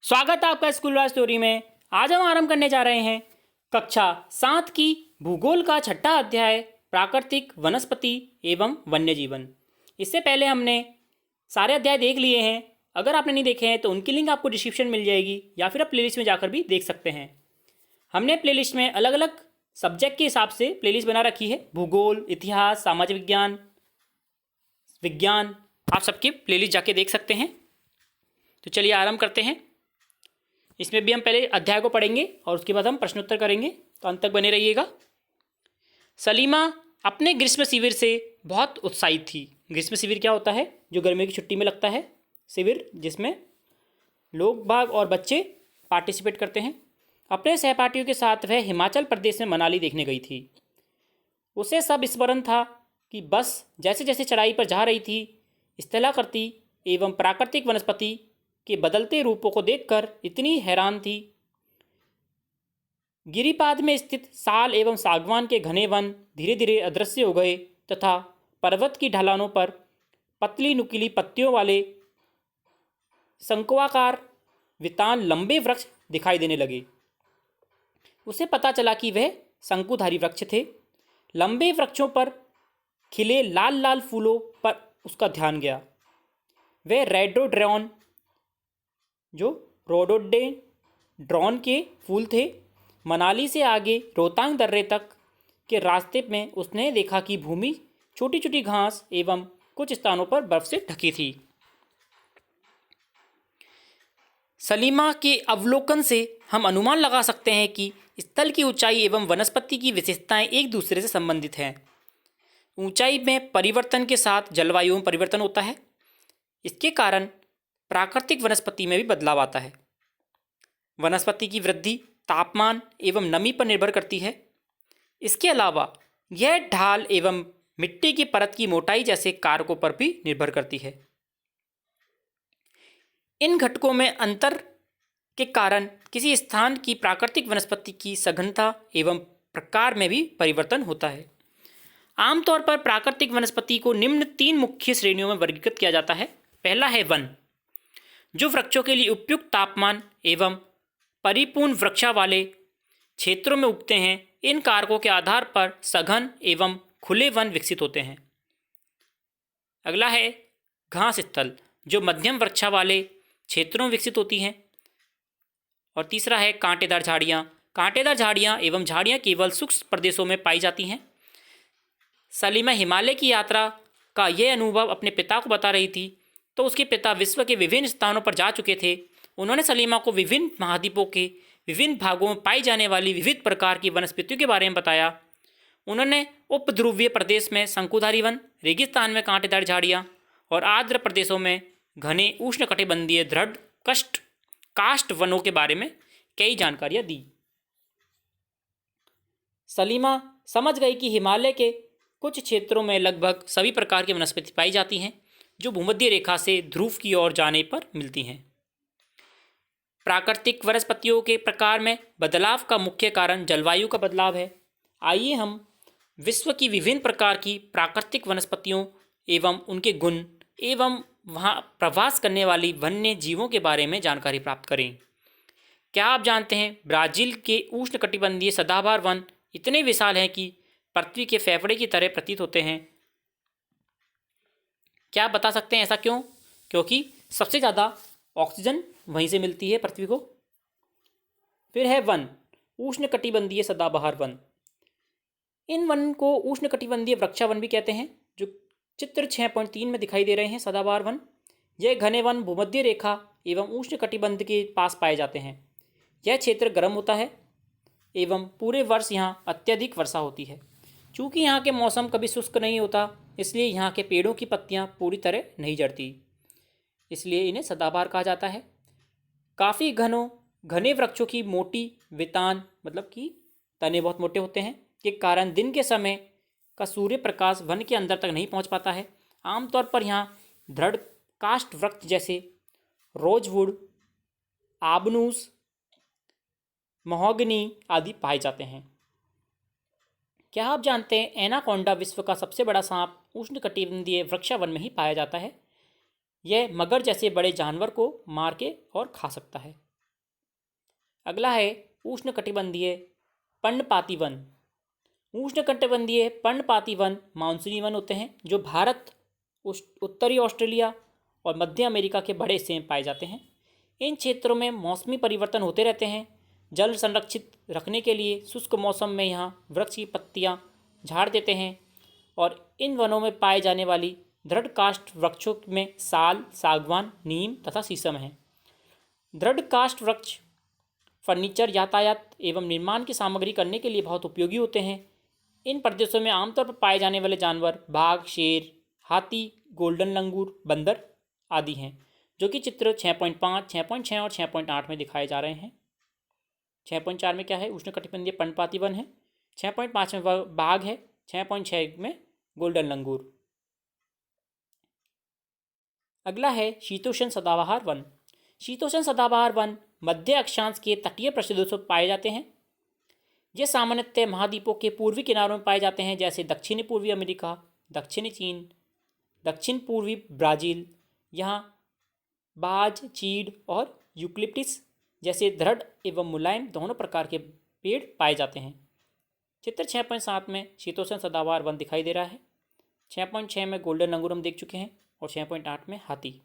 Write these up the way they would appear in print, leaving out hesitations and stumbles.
स्वागत है आपका स्कूल वार स्टोरी में। आज हम आरंभ करने जा रहे हैं कक्षा 7 की भूगोल का छठा अध्याय प्राकृतिक वनस्पति एवं वन्य जीवन। इससे पहले हमने सारे अध्याय देख लिए हैं। अगर आपने नहीं देखे हैं तो उनकी लिंक आपको डिस्क्रिप्शन मिल जाएगी या फिर आप प्लेलिस्ट में जाकर भी देख सकते हैं। हमने प्लेलिस्ट में अलग अलग सब्जेक्ट के हिसाब से प्लेलिस्ट बना रखी है। भूगोल, इतिहास, सामाजिक विज्ञान, विज्ञान, आप सबकी प्लेलिस्ट जाके देख सकते हैं। तो चलिए आरंभ करते हैं। इसमें भी हम पहले अध्याय को पढ़ेंगे और उसके बाद हम प्रश्नोत्तर करेंगे, तो अंत तक बने रहिएगा। सलीमा अपने ग्रीष्म शिविर से बहुत उत्साहित थी। ग्रीष्म शिविर क्या होता है? जो गर्मियों की छुट्टी में लगता है शिविर, जिसमें लोग बाग और बच्चे पार्टिसिपेट करते हैं। अपने सहपाठियों के साथ वह हिमाचल प्रदेश में मनाली देखने गई थी। उसे सब स्मरण था कि बस जैसे जैसे चढ़ाई पर जा रही थी, स्थलाकृति एवं प्राकृतिक वनस्पति के बदलते रूपों को देखकर इतनी हैरान थी। गिरिपाद में स्थित साल एवं सागवान के घने वन धीरे धीरे अदृश्य हो गए तथा पर्वत की ढलानों पर पतली नुकीली पत्तियों वाले शंक्वाकार वितान लंबे वृक्ष दिखाई देने लगे। उसे पता चला कि वह शंकुधारी वृक्ष थे। लंबे वृक्षों पर खिले लाल लाल फूलों पर उसका ध्यान गया। वह रेडोड्रॉन, जो रोडोडेंड्रॉन के फूल थे। मनाली से आगे रोहतांग दर्रे तक के रास्ते में उसने देखा कि भूमि छोटी छोटी घास एवं कुछ स्थानों पर बर्फ से ढकी थी। सलीमा के अवलोकन से हम अनुमान लगा सकते हैं कि स्थल की ऊंचाई एवं वनस्पति की विशेषताएं एक दूसरे से संबंधित हैं। ऊंचाई में परिवर्तन के साथ जलवायु में परिवर्तन होता है। इसके कारण प्राकृतिक वनस्पति में भी बदलाव आता है। वनस्पति की वृद्धि तापमान एवं नमी पर निर्भर करती है। इसके अलावा यह ढाल एवं मिट्टी की परत की मोटाई जैसे कारकों पर भी निर्भर करती है। इन घटकों में अंतर के कारण किसी स्थान की प्राकृतिक वनस्पति की सघनता एवं प्रकार में भी परिवर्तन होता है। आमतौर पर प्राकृतिक वनस्पति को निम्न 3 मुख्य श्रेणियों में वर्गीकृत किया जाता है। पहला है वन, जो वृक्षों के लिए उपयुक्त तापमान एवं परिपूर्ण वृक्षा वाले क्षेत्रों में उगते हैं। इन कारकों के आधार पर सघन एवं खुले वन विकसित होते हैं। अगला है घास स्थल, जो मध्यम वृक्षा वाले क्षेत्रों में विकसित होती हैं। और तीसरा है कांटेदार झाड़ियाँ। कांटेदार झाड़ियाँ एवं झाड़ियाँ केवल शुष्क प्रदेशों में पाई जाती हैं। सलीमा हिमालय की यात्रा का यह अनुभव अपने पिता को बता रही थी, तो उसके पिता विश्व के विभिन्न स्थानों पर जा चुके थे। उन्होंने सलीमा को विभिन्न महाद्वीपों के विभिन्न भागों में पाई जाने वाली विविध प्रकार की वनस्पतियों के बारे में बताया। उन्होंने उपध्रुवीय प्रदेश में शंकुधारी वन, रेगिस्तान में कांटेदार झाड़ियाँ और आर्द्र प्रदेशों में घने उष्णकटिबंधीय दृढ़ काष्ठ वनों के बारे में कई जानकारियाँ दी। सलीमा समझ गई कि हिमालय के कुछ क्षेत्रों में लगभग सभी प्रकार की वनस्पति पाई जाती हैं, जो भूमध्य रेखा से ध्रुव की ओर जाने पर मिलती हैं। प्राकृतिक वनस्पतियों के प्रकार में बदलाव का मुख्य कारण जलवायु का बदलाव है। आइए हम विश्व की विभिन्न प्रकार की प्राकृतिक वनस्पतियों एवं उनके गुण एवं वहाँ प्रवास करने वाली वन्य जीवों के बारे में जानकारी प्राप्त करें। क्या आप जानते हैं ब्राज़ील के उष्णकटिबंधीय सदाबहार वन इतने विशाल हैं कि पृथ्वी के फेफड़े की तरह प्रतीत होते हैं? क्या आप बता सकते हैं ऐसा क्यों? क्योंकि सबसे ज़्यादा ऑक्सीजन वहीं से मिलती है पृथ्वी को। फिर है वन, उष्णकटिबंधीय सदाबहार वन। इन वन को उष्णकटिबंधीय वृक्षावन भी कहते हैं, जो चित्र 6.3 में दिखाई दे रहे हैं। सदाबहार वन, यह घने वन भूमध्य रेखा एवं उष्णकटिबंध के पास पाए जाते हैं। यह क्षेत्र गर्म होता है एवं पूरे वर्ष यहाँ अत्यधिक वर्षा होती है। चूँकि यहाँ के मौसम कभी शुष्क नहीं होता, इसलिए यहाँ के पेड़ों की पत्तियाँ पूरी तरह नहीं झड़ती, इसलिए इन्हें सदाबहार कहा जाता है। काफ़ी घने वृक्षों की मोटी वितान, मतलब कि तने बहुत मोटे होते हैं, के कारण दिन के समय का सूर्य प्रकाश वन के अंदर तक नहीं पहुँच पाता है। आमतौर पर यहाँ दृढ़ काष्ठ वृक्ष जैसे रोजवुड, आबनूस, महोगनी आदि पाए जाते हैं। क्या आप जानते हैं एनाकोंडा विश्व का सबसे बड़ा सांप उष्णकटिबंधीय वृक्षावन में ही पाया जाता है? यह मगर जैसे बड़े जानवर को मार के और खा सकता है। अगला है उष्णकटिबंधीय पर्णपाती वन। उष्णकटिबंधीय पर्णपाती वन मानसूनी वन होते हैं जो भारत, उत्तरी ऑस्ट्रेलिया और मध्य अमेरिका के बड़े हिस्से में पाए जाते हैं। इन क्षेत्रों में मौसमी परिवर्तन होते रहते हैं। जल संरक्षित रखने के लिए शुष्क मौसम में यहाँ वृक्ष की पत्तियाँ झाड़ देते हैं और इन वनों में पाए जाने वाली दृढ़ काष्ठ वृक्षों में साल, सागवान, नीम तथा शीशम है। दृढ़ काष्ठ वृक्ष फर्नीचर, यातायात एवं निर्माण की सामग्री करने के लिए बहुत उपयोगी होते हैं। इन प्रदेशों में आमतौर पर पाए जाने वाले जानवर बाघ, शेर, हाथी, गोल्डन लंगूर, बंदर आदि हैं, जो कि चित्र 6.5, 6.6 और 6.8 में दिखाए जा रहे हैं। 6.4 में क्या है? उष्णकटिबंधीय पर्णपाती वन है। 6.5 में बाघ है। 6.6 में गोल्डन लंगूर। अगला है शीतोष्ण सदाबहार वन। शीतोष्ण सदाबहार वन मध्य अक्षांश के तटीय प्रदेशों में पाए जाते हैं। ये सामान्यतः महाद्वीपों के पूर्वी किनारों में पाए जाते हैं, जैसे दक्षिणी पूर्वी अमेरिका, दक्षिणी चीन, दक्षिण पूर्वी ब्राज़ील। यहाँ बाज, चीड़ और यूकलिप्टिस जैसे दृढ़ एवं मुलायम दोनों प्रकार के पेड़ पाए जाते हैं। चित्र 6.7 में शीतोष्ण सदाबहार वन दिखाई दे रहा है। 6.6 में गोल्डन लंगूर हम देख चुके हैं और 6.8 में हाथी।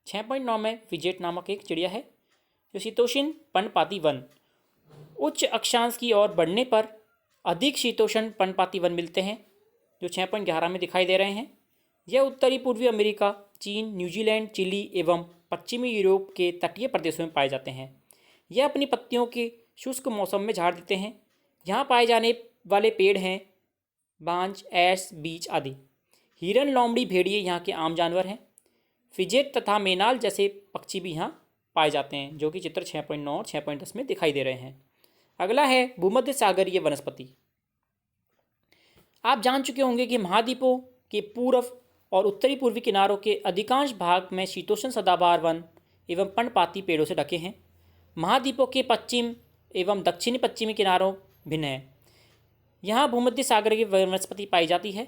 6.9 में फिजेट नामक एक चिड़िया है। जो शीतोष्ण पर्णपाती वन, उच्च अक्षांश की ओर बढ़ने पर अधिक शीतोष्ण पर्णपाती वन मिलते हैं, जो 6.11 में दिखाई दे रहे हैं। यह उत्तरी पूर्वी अमेरिका, चीन, न्यूजीलैंड, चिली एवं पश्चिमी यूरोप के तटीय प्रदेशों में पाए जाते हैं। यह अपनी पत्तियों के शुष्क मौसम में झाड़ देते हैं। यहाँ पाए जाने वाले पेड़ हैं बांज, ऐश, बीच आदि। हिरन, लोमड़ी, भेड़िए यहाँ के आम जानवर हैं। फिजेट तथा मेनाल जैसे पक्षी भी यहाँ पाए जाते हैं, जो कि चित्र 6.9 और 6.10 में दिखाई दे रहे हैं। अगला है भूमध्य सागरीय वनस्पति। आप जान चुके होंगे कि महाद्वीपों के पूर्व और उत्तरी पूर्वी किनारों के अधिकांश भाग में शीतोष्ण सदाबहार वन एवं पर्णपाती पेड़ों से ढके हैं। महाद्वीपों के पश्चिम एवं दक्षिणी पश्चिमी किनारों भिन्न हैं। यहाँ भूमध्य सागर की वनस्पति पाई जाती है।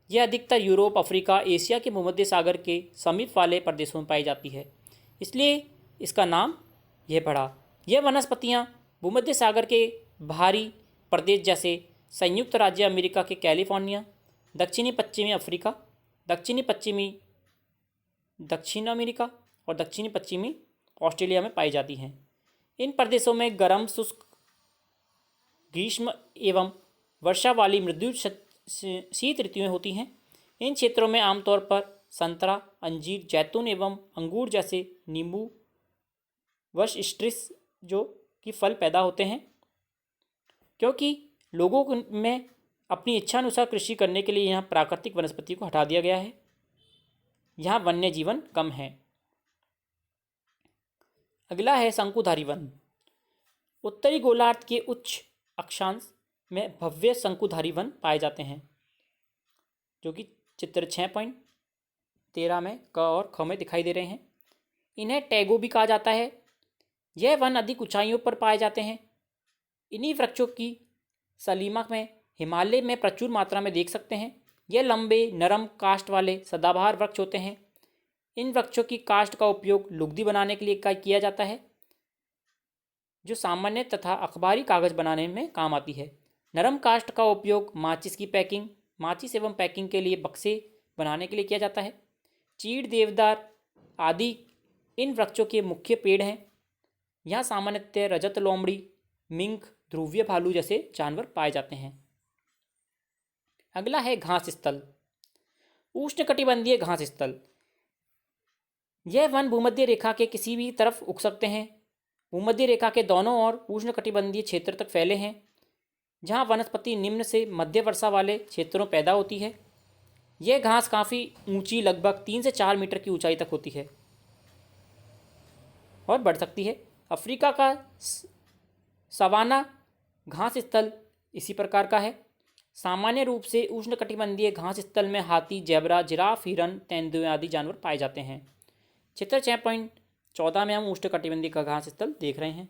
यह अधिकतर यूरोप, अफ्रीका, एशिया के भूमध्य सागर के समीप वाले प्रदेशों में पाई जाती है, इसलिए इसका नाम यह पड़ा। यह वनस्पतियाँ भूमध्य सागर के बाहरी प्रदेश जैसे संयुक्त राज्य अमेरिका के कैलिफोर्निया, दक्षिणी पश्चिमी अफ्रीका, दक्षिणी पश्चिमी दक्षिण अमेरिका और दक्षिणी पश्चिमी ऑस्ट्रेलिया में पाई जाती हैं। इन प्रदेशों में गर्म, शुष्क, ग्रीष्म एवं वर्षा वाली मृदु शीत ऋतुएं होती हैं। इन क्षेत्रों में आमतौर पर संतरा, अंजीर, जैतून एवं अंगूर जैसे नींबू, वर्षस्ट्रिस जो कि फल पैदा होते हैं। क्योंकि लोगों में अपनी इच्छानुसार कृषि करने के लिए यहाँ प्राकृतिक वनस्पति को हटा दिया गया है, यहाँ वन्य जीवन कम है। अगला है शंकुधारी वन। उत्तरी गोलार्ध के उच्च अक्षांश में भव्य शंकुधारी वन पाए जाते हैं, जो कि चित्र 6.13 में क और ख में दिखाई दे रहे हैं। इन्हें टैगो भी कहा जाता है। यह वन अधिक ऊंचाइयों पर पाए जाते हैं। इन्हीं वृक्षों की सलीमा में हिमालय में प्रचुर मात्रा में देख सकते हैं। यह लंबे, नरम काष्ठ वाले सदाबहार वृक्ष होते हैं। इन वृक्षों की काष्ठ का उपयोग लुगदी बनाने के लिए किया जाता है, जो सामान्य तथा अखबारी कागज बनाने में काम आती है। नरम काष्ठ का उपयोग माचिस एवं पैकिंग के लिए बक्से बनाने के लिए किया जाता है। चीड़, देवदार आदि इन वृक्षों के मुख्य पेड़ हैं। यहाँ सामान्यतः रजत लोमड़ी, मिंक, ध्रुवीय भालू जैसे जानवर पाए जाते हैं। अगला है घास स्थल। उष्णकटिबंधीय घास स्थल। यह वन भूमध्य रेखा के किसी भी तरफ उग सकते हैं। भूमध्य रेखा के दोनों ओर उष्णकटिबंधीय क्षेत्र तक फैले हैं, जहाँ वनस्पति निम्न से मध्य वर्षा वाले क्षेत्रों में पैदा होती है। यह घास काफ़ी ऊंची, लगभग 3 से 4 मीटर की ऊंचाई तक होती है और बढ़ सकती है। अफ्रीका का सवाना घास स्थल इसी प्रकार का है। सामान्य रूप से उष्णकटिबंधीय घास स्थल में हाथी, जेब्रा, जिराफ, हिरन, तेंदुए आदि जानवर पाए जाते हैं। चित्र 6.14 में हम उष्णकटिबंधीय का घास स्थल देख रहे हैं।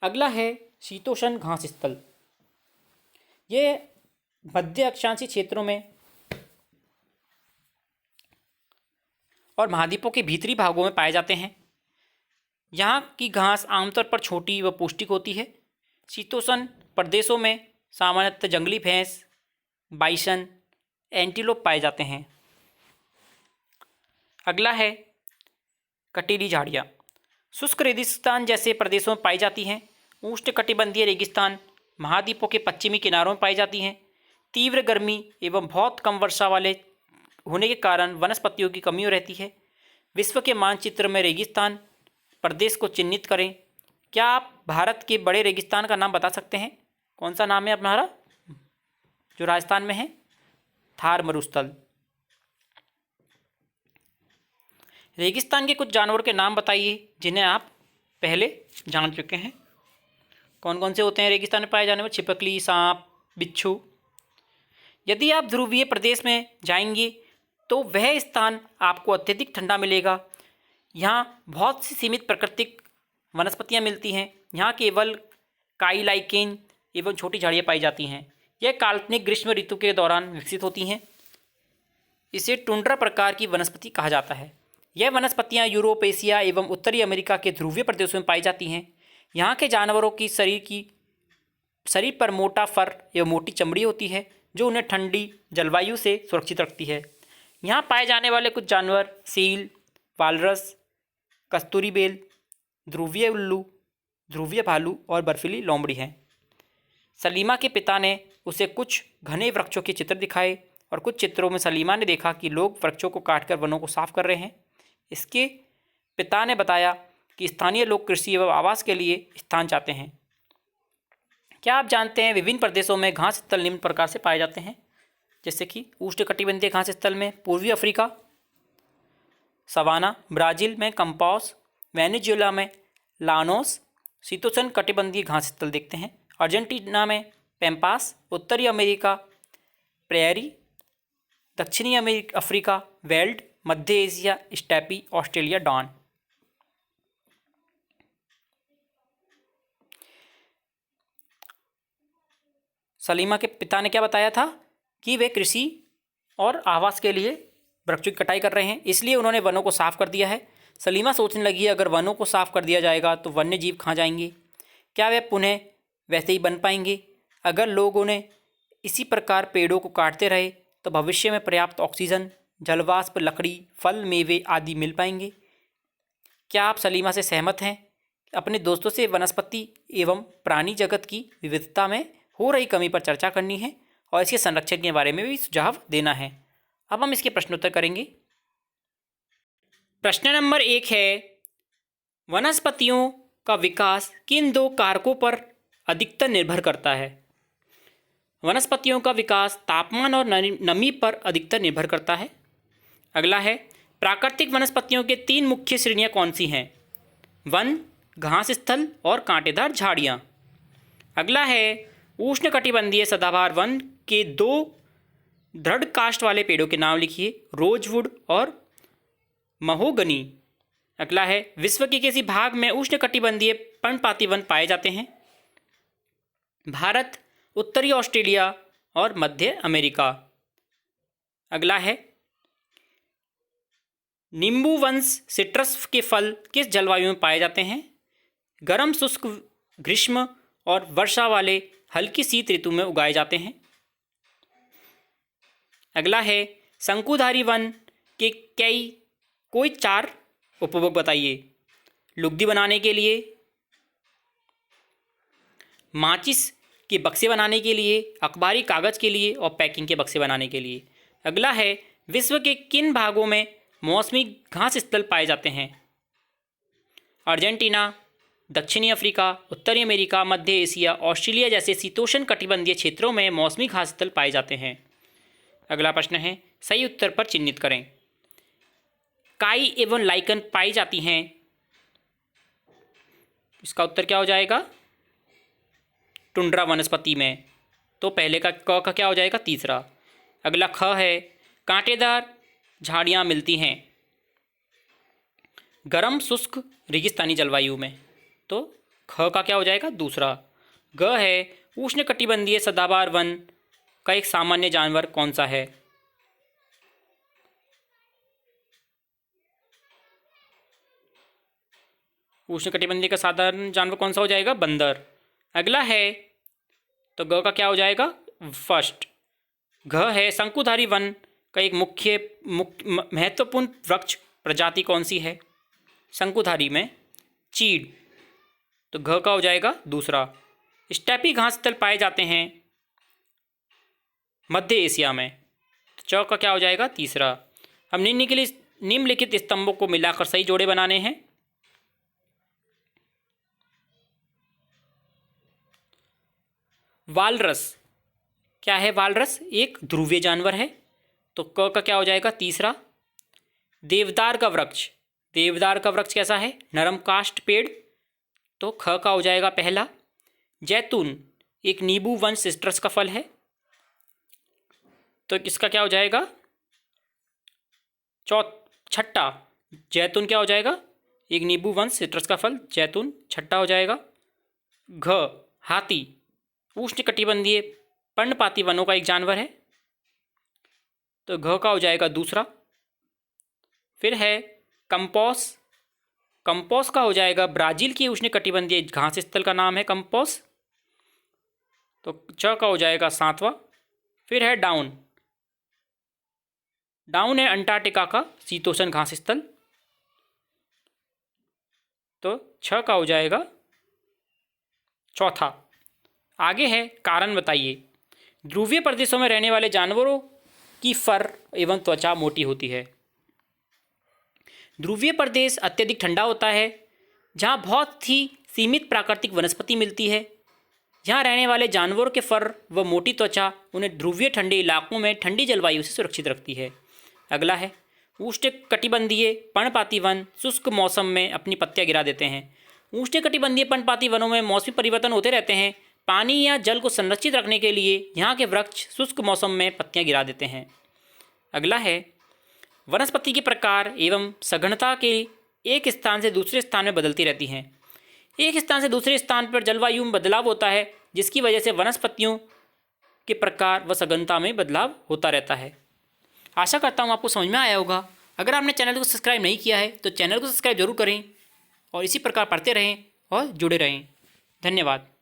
अगला है शीतोष्ण घास स्थल। ये मध्य अक्षांशीय क्षेत्रों में और महाद्वीपों के भीतरी भागों में पाए जाते हैं। यहाँ की घास आमतौर पर छोटी व पौष्टिक होती है। शीतोष्ण प्रदेशों में सामान्यतः जंगली भैंस, बाइसन, एंटीलोप पाए जाते हैं। अगला है कटीली झाड़ियाँ। शुष्क रेगिस्तान जैसे प्रदेशों में पाई जाती हैं। उष्णकटिबंधीय रेगिस्तान महाद्वीपों के पश्चिमी किनारों में पाई जाती हैं। तीव्र गर्मी एवं बहुत कम वर्षा वाले होने के कारण वनस्पतियों की कमी रहती है। विश्व के मानचित्र में रेगिस्तान प्रदेश को चिन्हित करें। क्या आप भारत के बड़े रेगिस्तान का नाम बता सकते हैं? कौन सा नाम है हमारा जो राजस्थान में है? थार मरुस्थल। रेगिस्तान के कुछ जानवरों के नाम बताइए जिन्हें आप पहले जान चुके हैं। कौन कौन से होते हैं रेगिस्तान में पाए जाने वाले? छिपकली, सांप, बिच्छू। यदि आप ध्रुवीय प्रदेश में जाएंगे तो वह स्थान आपको अत्यधिक ठंडा मिलेगा। यहाँ बहुत सी सीमित प्राकृतिक वनस्पतियाँ मिलती हैं। यहाँ केवल काई लाइकेन एवं छोटी झाड़ियाँ पाई जाती हैं। यह काल्पनिक ग्रीष्म ऋतु के दौरान विकसित होती हैं। इसे टुंड्रा प्रकार की वनस्पति कहा जाता है। यह वनस्पतियाँ यूरोप, एशिया एवं उत्तरी अमेरिका के ध्रुवीय प्रदेशों में पाई जाती हैं। यहाँ के जानवरों की शरीर पर मोटा फर एवं मोटी चमड़ी होती है जो उन्हें ठंडी जलवायु से सुरक्षित रखती है। यहाँ पाए जाने वाले कुछ जानवर सील, वालरस, कस्तूरी बेल, ध्रुवीय उल्लू, ध्रुवीय भालू और बर्फीली लोमड़ी हैं। सलीमा के पिता ने उसे कुछ घने वृक्षों के चित्र दिखाए और कुछ चित्रों में सलीमा ने देखा कि लोग वृक्षों को काटकर वनों को साफ कर रहे हैं। इसके पिता ने बताया कि स्थानीय लोग कृषि एवं आवास के लिए स्थान चाहते हैं। क्या आप जानते हैं विभिन्न प्रदेशों में घास स्थल निम्न प्रकार से पाए जाते हैं? जैसे कि उष्णकटिबंधीय घास स्थल में पूर्वी अफ्रीका, सवाना, ब्राज़ील में कंपास, वेनेजुएला में लानोस। शीतोष्ण कटिबंधीय घास स्थल देखते हैं अर्जेंटीना में पैम्पास, उत्तरी अमेरिका प्रेयरी, दक्षिणी अफ्रीका वेल्ड, मध्य Asia steppe, Australia downs. Salima के पिता ने क्या बताया था कि वे कृषि और आवास के लिए वृक्षों की कटाई कर रहे हैं, इसलिए उन्होंने वनों को साफ कर दिया है। सलीमा सोचने लगी अगर वनों को साफ कर दिया जाएगा तो वन्य जीव कहाँ जाएंगे? क्या वे पुनः वैसे ही बन पाएंगे? अगर लोगों ने इसी प्रकार पेड़ों को काटते रहे तो भविष्य में पर्याप्त ऑक्सीजन, जलवाष्प, लकड़ी, फल, मेवे आदि मिल पाएंगे। क्या आप सलीमा से सहमत हैं? अपने दोस्तों से वनस्पति एवं प्राणी जगत की विविधता में हो रही कमी पर चर्चा करनी है और इसके संरक्षण के बारे में भी सुझाव देना है। अब हम इसके प्रश्नोत्तर करेंगे। प्रश्न नंबर 1 है, वनस्पतियों का विकास किन दो कारकों पर अधिकतर निर्भर करता है? वनस्पतियों का विकास तापमान और नमी पर अधिकतर निर्भर करता है। अगला है, प्राकृतिक वनस्पतियों के 3 मुख्य श्रेणियां कौन सी हैं? वन, घास स्थल और कांटेदार झाड़ियाँ। अगला है, उष्णकटिबंधीय सदाबहार वन के 2 दृढ़ काष्ठ वाले पेड़ों के नाम लिखिए, रोजवुड और महोगनी। अगला है, विश्व के किसी भाग में उष्णकटिबंधीय पर्णपाती वन पाए जाते हैं? भारत, उत्तरी ऑस्ट्रेलिया और मध्य अमेरिका। अगला है, नींबू वंश सिट्रस के फल किस जलवायु में पाए जाते हैं? गर्म, शुष्क, ग्रीष्म और वर्षा वाले हल्की शीत ऋतु में उगाए जाते हैं। अगला है, शंकुधारी वन के कोई 4 उपभोग बताइए। लुगदी बनाने के लिए, माचिस के बक्से बनाने के लिए, अखबारी कागज़ के लिए और पैकिंग के बक्से बनाने के लिए। अगला है, विश्व के किन भागों में मौसमी घास स्थल पाए जाते हैं? अर्जेंटीना, दक्षिणी अफ्रीका, उत्तरी अमेरिका, मध्य एशिया, ऑस्ट्रेलिया जैसे शीतोष्ण कटिबंधीय क्षेत्रों में मौसमी घास स्थल पाए जाते हैं। अगला प्रश्न है, सही उत्तर पर चिन्हित करें। काई एवं लाइकन पाई जाती हैं। इसका उत्तर क्या हो जाएगा? टुंड्रा वनस्पति में। तो पहले का क का क्या हो जाएगा? तीसरा। अगला ख है, कांटेदार झाड़ियाँ मिलती हैं गर्म शुष्क रेगिस्तानी जलवायु में। तो ख का क्या हो जाएगा? दूसरा। ग है, उष्णकटिबंधीय सदाबहार वन का एक सामान्य जानवर कौन सा है? उष्णकटिबंधीय का साधारण जानवर कौन सा हो जाएगा? बंदर। अगला है तो ग का क्या हो जाएगा? फर्स्ट। घ है शंकुधारी वन का एक मुख्य महत्वपूर्ण वृक्ष प्रजाति कौन सी है? शंकुधारी में चीड़, तो घ का हो जाएगा दूसरा। स्टेपी घास स्थल पाए जाते हैं मध्य एशिया में, तो च का क्या हो जाएगा? तीसरा। अब निम्नलिखित स्तंभों को मिलाकर सही जोड़े बनाने हैं। वालरस क्या है? वालरस एक ध्रुवीय जानवर है, तो क का क्या हो जाएगा? तीसरा। देवदार का वृक्ष, देवदार का वृक्ष कैसा है? नरम काष्ठ पेड़, तो ख का हो जाएगा पहला। जैतून एक नींबू वंश सिट्रस का फल है, तो इसका क्या हो जाएगा? छठा। जैतून क्या हो जाएगा? एक नींबू वंश सिट्रस का फल, जैतून छठा हो जाएगा। घ हाथी उष्णकटिबंधीय पर्णपाती वनों का एक जानवर है, तो घ का हो जाएगा दूसरा। फिर है कंपोस, कंपोस का हो जाएगा ब्राजील की उष्णकटिबंधीय घास स्थल का नाम है कंपोस, तो च का हो जाएगा सातवां। फिर है डाउन, डाउन है अंटार्कटिका का शीतोष्ण घास स्थल, तो छ का हो जाएगा चौथा। आगे है कारण बताइए। ध्रुवीय प्रदेशों में रहने वाले जानवरों की फर एवं त्वचा मोटी होती है। ध्रुवीय प्रदेश अत्यधिक ठंडा होता है, जहाँ बहुत ही सीमित प्राकृतिक वनस्पति मिलती है। यहाँ रहने वाले जानवरों के फर व मोटी त्वचा उन्हें ध्रुवीय ठंडे इलाकों में ठंडी जलवायु से सुरक्षित रखती है। अगला है उष्णकटिबंधीय पर्णपाती वन शुष्क मौसम में अपनी पत्तियां गिरा देते हैं। उष्णकटिबंधीय पर्णपाती वनों में मौसमी परिवर्तन होते रहते हैं। पानी या जल को संरक्षित रखने के लिए यहाँ के वृक्ष शुष्क मौसम में पत्तियां गिरा देते हैं। अगला है वनस्पति के प्रकार एवं सघनता के एक स्थान से दूसरे स्थान में बदलती रहती हैं। एक स्थान से दूसरे स्थान पर जलवायु में बदलाव होता है, जिसकी वजह से वनस्पतियों के प्रकार व सघनता में बदलाव होता रहता है। आशा करता हूँ आपको समझ में आया होगा। अगर आपने चैनल को सब्सक्राइब नहीं किया है तो चैनल को सब्सक्राइब जरूर करें और इसी प्रकार पढ़ते रहें और जुड़े रहें। धन्यवाद।